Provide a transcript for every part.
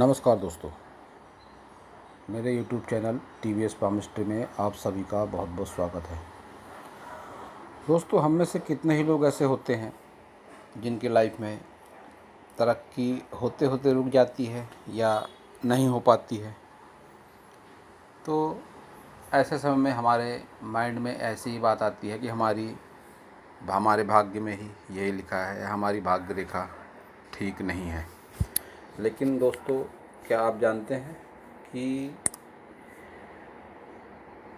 नमस्कार दोस्तों, मेरे YouTube चैनल TVS पामिस्ट्री में आप सभी का बहुत बहुत स्वागत है। दोस्तों, हम में से कितने ही लोग ऐसे होते हैं जिनकी लाइफ में तरक्की होते होते रुक जाती है या नहीं हो पाती है। तो ऐसे समय में हमारे माइंड में ऐसी ही बात आती है कि हमारे भाग्य में ही यही लिखा है, हमारी भाग्य रेखा ठीक नहीं है। लेकिन दोस्तों, क्या आप जानते हैं कि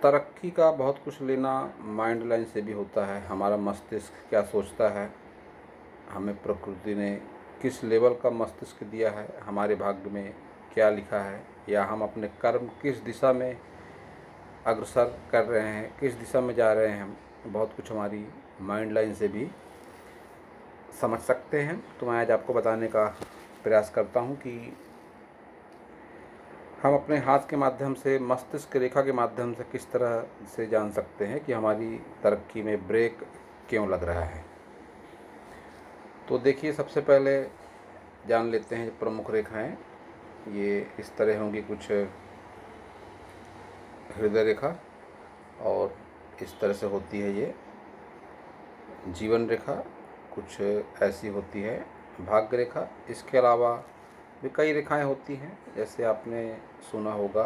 तरक्की का बहुत कुछ लेना माइंड लाइन से भी होता है। हमारा मस्तिष्क क्या सोचता है, हमें प्रकृति ने किस लेवल का मस्तिष्क दिया है, हमारे भाग्य में क्या लिखा है, या हम अपने कर्म किस दिशा में अग्रसर कर रहे हैं, किस दिशा में जा रहे हैं, हम बहुत कुछ हमारी माइंड लाइन से भी समझ सकते हैं। तो मैं आज आपको बताने का प्रयास करता हूँ कि हम अपने हाथ के माध्यम से, मस्तिष्क रेखा के माध्यम से किस तरह से जान सकते हैं कि हमारी तरक्की में ब्रेक क्यों लग रहा है। तो देखिए, सबसे पहले जान लेते हैं प्रमुख रेखाएं। ये इस तरह होंगी, कुछ हृदय रेखा, और इस तरह से होती है ये जीवन रेखा, कुछ ऐसी होती है भाग्य रेखा। इसके अलावा भी कई रेखाएं होती हैं, जैसे आपने सुना होगा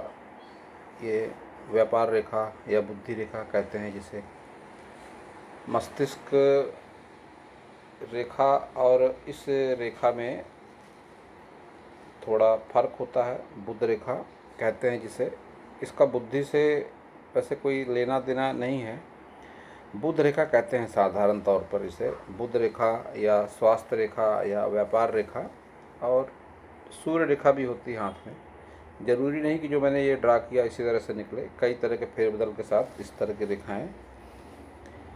ये व्यापार रेखा या बुद्धि रेखा कहते हैं जिसे। मस्तिष्क रेखा और इस रेखा में थोड़ा फर्क होता है। बुध रेखा कहते हैं जिसे। इसका बुद्धि से वैसे कोई लेना देना नहीं है। बुध रेखा कहते हैं साधारण तौर पर इसे, बुध रेखा या स्वास्थ्य रेखा या व्यापार रेखा। और सूर्य रेखा भी होती है हाथ में। ज़रूरी नहीं कि जो मैंने ये ड्रा किया इसी तरह से निकले, कई तरह के फेरबदल के साथ इस तरह की रेखाएं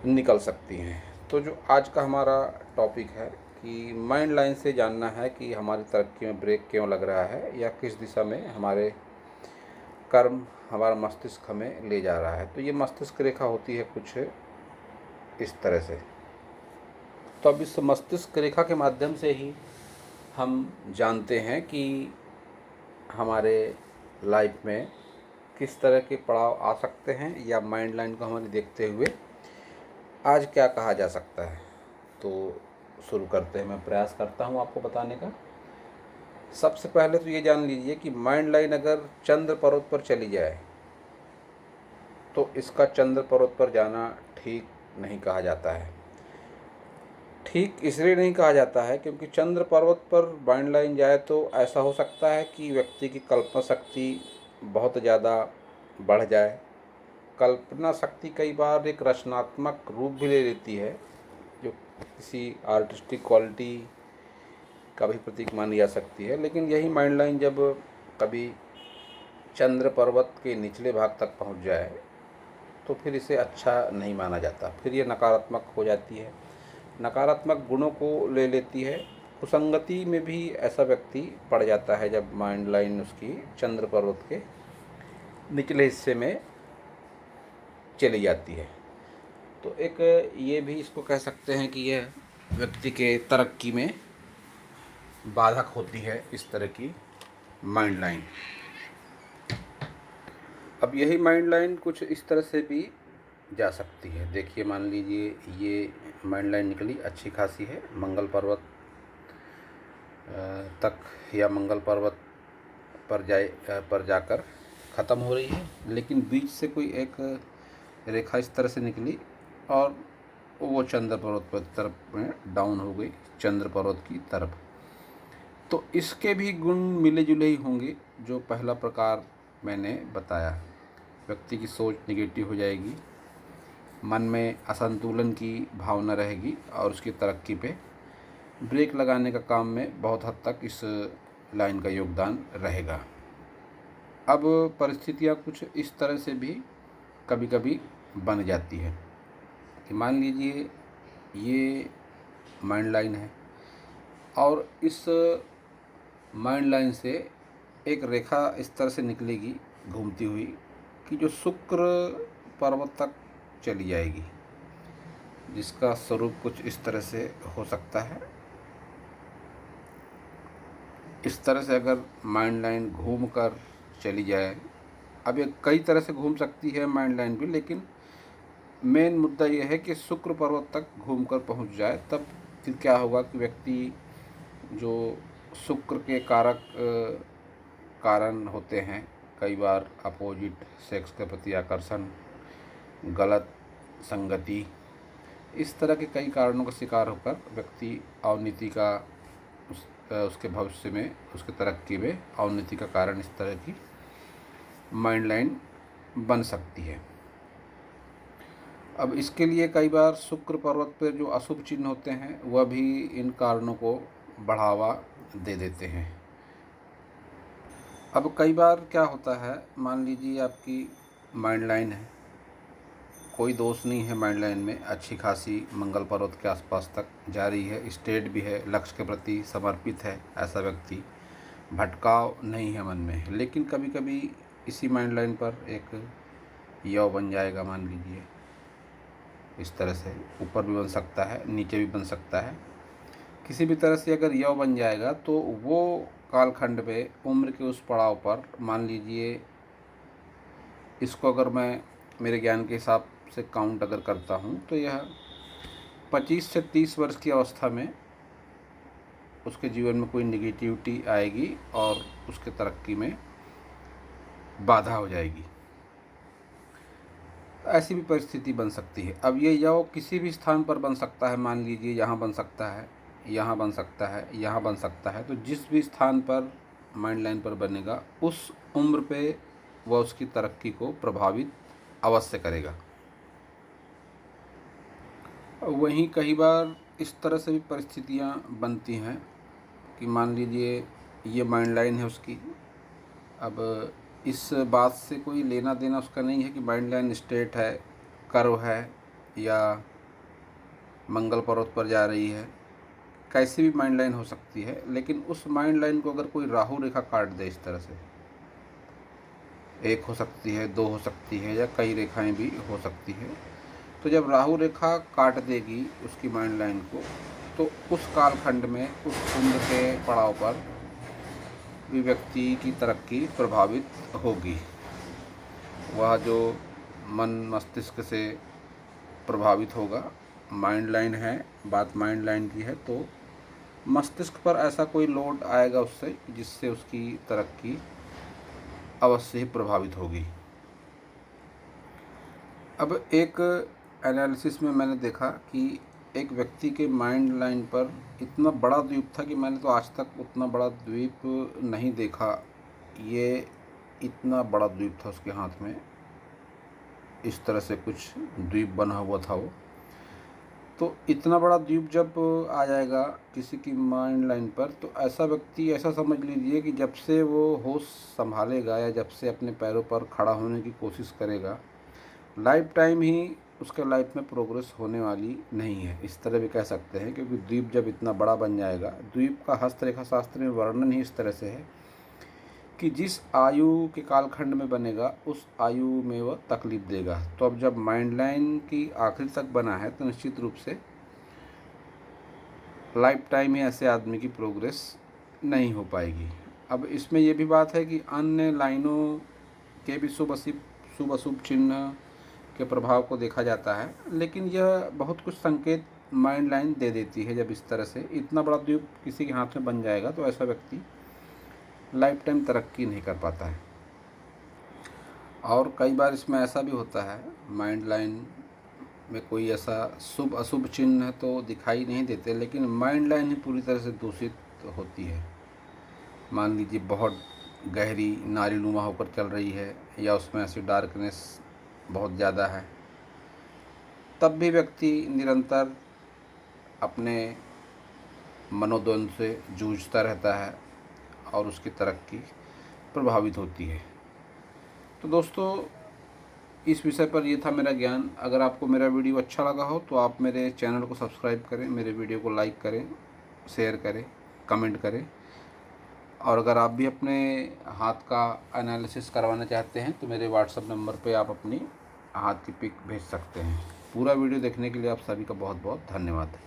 निकल सकती हैं। तो जो आज का हमारा टॉपिक है कि माइंड लाइन से जानना है कि हमारी तरक्की में ब्रेक क्यों लग रहा है, या किस दिशा में हमारे कर्म, हमारा मस्तिष्क हमें ले जा रहा है। तो ये मस्तिष्क रेखा होती है कुछ इस तरह से। तो अब इस मस्तिष्क रेखा के माध्यम से ही हम जानते हैं कि हमारे लाइफ में किस तरह के पड़ाव आ सकते हैं, या माइंड लाइन को हमारे देखते हुए आज क्या कहा जा सकता है। तो शुरू करते हैं, मैं प्रयास करता हूँ आपको बताने का। सबसे पहले तो ये जान लीजिए कि माइंड लाइन अगर चंद्र पर्वत पर चली जाए तो इसका चंद्र पर्वत पर जाना ठीक नहीं कहा जाता है। ठीक इसलिए नहीं कहा जाता है क्योंकि चंद्र पर्वत पर माइंड लाइन जाए तो ऐसा हो सकता है कि व्यक्ति की कल्पना शक्ति बहुत ज़्यादा बढ़ जाए। कल्पना शक्ति कई बार एक रचनात्मक रूप भी ले लेती है, जो किसी आर्टिस्टिक क्वालिटी का भी प्रतीक मानी जा सकती है। लेकिन यही माइंड लाइन जब कभी चंद्र पर्वत के निचले भाग तक पहुंच जाए तो फिर इसे अच्छा नहीं माना जाता, फिर ये नकारात्मक हो जाती है, नकारात्मक गुणों को ले लेती है। कुसंगति में भी ऐसा व्यक्ति पड़ जाता है जब माइंड लाइन उसकी चंद्र पर्वत के निचले हिस्से में चली जाती है। तो एक ये भी इसको कह सकते हैं कि यह व्यक्ति के तरक्की में बाधक होती है, इस तरह की माइंड लाइन। अब यही माइंड लाइन कुछ इस तरह से भी जा सकती है। देखिए, मान लीजिए ये माइंड लाइन निकली अच्छी खासी है, मंगल पर्वत तक या मंगल पर्वत पर जाकर ख़त्म हो रही है, लेकिन बीच से कोई एक रेखा इस तरह से निकली और वो चंद्र पर्वत पर तरफ में डाउन हो गई, चंद्र पर्वत की तरफ। तो इसके भी गुण मिले जुले ही होंगे। जो पहला प्रकार मैंने बताया, व्यक्ति की सोच निगेटिव हो जाएगी, मन में असंतुलन की भावना रहेगी और उसकी तरक्की पे ब्रेक लगाने का काम में बहुत हद तक इस लाइन का योगदान रहेगा। अब परिस्थितियाँ कुछ इस तरह से भी कभी कभी बन जाती है कि मान लीजिए ये माइंड लाइन है और इस माइंड लाइन से एक रेखा इस तरह से निकलेगी घूमती हुई कि जो शुक्र पर्वत तक चली जाएगी, जिसका स्वरूप कुछ इस तरह से हो सकता है। इस तरह से अगर माइंड लाइन घूम कर चली जाए, अब ये कई तरह से घूम सकती है माइंड लाइन भी, लेकिन मेन मुद्दा ये है कि शुक्र पर्वत तक घूमकर पहुंच जाए, तब फिर क्या होगा कि व्यक्ति जो शुक्र के कारक कारण होते हैं, कई बार अपोजिट सेक्स के प्रति आकर्षण, गलत संगति, इस तरह के कई कारणों का शिकार होकर व्यक्ति अवनति का उसके भविष्य में, उसके तरक्की में अवनति का कारण इस तरह की माइंड लाइन बन सकती है। अब इसके लिए कई बार शुक्र पर्वत पर जो अशुभ चिन्ह होते हैं वह भी इन कारणों को बढ़ावा दे देते हैं। अब कई बार क्या होता है, मान लीजिए आपकी माइंड लाइन है, कोई दोष नहीं है माइंड लाइन में, अच्छी खासी मंगल पर्वत के आसपास तक जा रही है, स्टेट भी है, लक्ष्य के प्रति समर्पित है, ऐसा व्यक्ति, भटकाव नहीं है मन में, लेकिन कभी कभी इसी माइंड लाइन पर एक यव बन जाएगा, मान लीजिए इस तरह से, ऊपर भी बन सकता है, नीचे भी बन सकता है, किसी भी तरह से अगर यव बन जाएगा तो वो कालखंड में उम्र के उस पड़ाव पर, मान लीजिए इसको अगर मैं मेरे ज्ञान के हिसाब से काउंट अगर करता हूँ तो यह 25 से 30 वर्ष की अवस्था में उसके जीवन में कोई निगेटिविटी आएगी और उसके तरक्की में बाधा हो जाएगी। ऐसी भी परिस्थिति बन सकती है। अब ये यव किसी भी स्थान पर बन सकता है, मान लीजिए यहाँ बन सकता है, यहाँ बन सकता है, यहाँ बन सकता है, तो जिस भी स्थान पर माइंड लाइन पर बनेगा उस उम्र पे वह उसकी तरक्की को प्रभावित अवश्य करेगा। वहीं कई बार इस तरह से भी परिस्थितियाँ बनती हैं कि मान लीजिए ये माइंड लाइन है उसकी, अब इस बात से कोई लेना देना उसका नहीं है कि माइंड लाइन स्ट्रेट है, कर्व है या मंगल पर्वत पर जा रही है, कैसी भी माइंड लाइन हो सकती है, लेकिन उस माइंड लाइन को अगर कोई राहु रेखा काट दे इस तरह से, एक हो सकती है, दो हो सकती है, या कई रेखाएं भी हो सकती है, तो जब राहु रेखा काट देगी उसकी माइंड लाइन को, तो उस कालखंड में, उस उम्र के पड़ाव पर भी व्यक्ति की तरक्की प्रभावित होगी। वह जो मन मस्तिष्क से प्रभावित होगा, माइंड लाइन है, बात माइंड लाइन की है, तो मस्तिष्क पर ऐसा कोई लोड आएगा उससे जिससे उसकी तरक्की अवश्य ही प्रभावित होगी। अब एक एनालिसिस में मैंने देखा कि एक व्यक्ति के माइंड लाइन पर इतना बड़ा द्वीप था कि मैंने तो आज तक उतना बड़ा द्वीप नहीं देखा। ये इतना बड़ा द्वीप था उसके हाथ में, इस तरह से कुछ द्वीप बना हुआ था वो। तो इतना बड़ा द्वीप जब आ जाएगा किसी की माइंड लाइन पर, तो ऐसा व्यक्ति, ऐसा समझ लीजिए कि जब से वो होश संभालेगा या जब से अपने पैरों पर खड़ा होने की कोशिश करेगा, लाइफ टाइम ही उसके लाइफ में प्रोग्रेस होने वाली नहीं है, इस तरह भी कह सकते हैं। क्योंकि द्वीप जब इतना बड़ा बन जाएगा, द्वीप का हस्तरेखा शास्त्र में वर्णन ही इस तरह से है कि जिस आयु के कालखंड में बनेगा उस आयु में वह तकलीफ देगा। तो अब जब माइंड लाइन की आखिरी तक बना है तो निश्चित रूप से लाइफ टाइम ही ऐसे आदमी की प्रोग्रेस नहीं हो पाएगी। अब इसमें यह भी बात है कि अन्य लाइनों के भी शुभ अशुभ चिन्ह के प्रभाव को देखा जाता है, लेकिन यह बहुत कुछ संकेत माइंड लाइन दे देती है। जब इस तरह से इतना बड़ा द्वीप किसी के हाथ में बन जाएगा तो ऐसा व्यक्ति लाइफ टाइम तरक्की नहीं कर पाता है। और कई बार इसमें ऐसा भी होता है, माइंड लाइन में कोई ऐसा शुभ अशुभ चिन्ह तो दिखाई नहीं देते, लेकिन माइंड लाइन ही पूरी तरह से दूषित होती है। मान लीजिए बहुत गहरी नारीनुमा होकर चल रही है या उसमें ऐसी डार्कनेस बहुत ज़्यादा है, तब भी व्यक्ति निरंतर अपने मनोद्वंद से जूझता रहता है और उसकी तरक्की प्रभावित होती है। तो दोस्तों, इस विषय पर ये था मेरा ज्ञान। अगर आपको मेरा वीडियो अच्छा लगा हो तो आप मेरे चैनल को सब्सक्राइब करें, मेरे वीडियो को लाइक करें, शेयर करें, कमेंट करें। और अगर आप भी अपने हाथ का एनालिसिस करवाना चाहते हैं तो मेरे व्हाट्सएप नंबर पे आप अपनी हाथ की पिक भेज सकते हैं। पूरा वीडियो देखने के लिए आप सभी का बहुत बहुत धन्यवाद।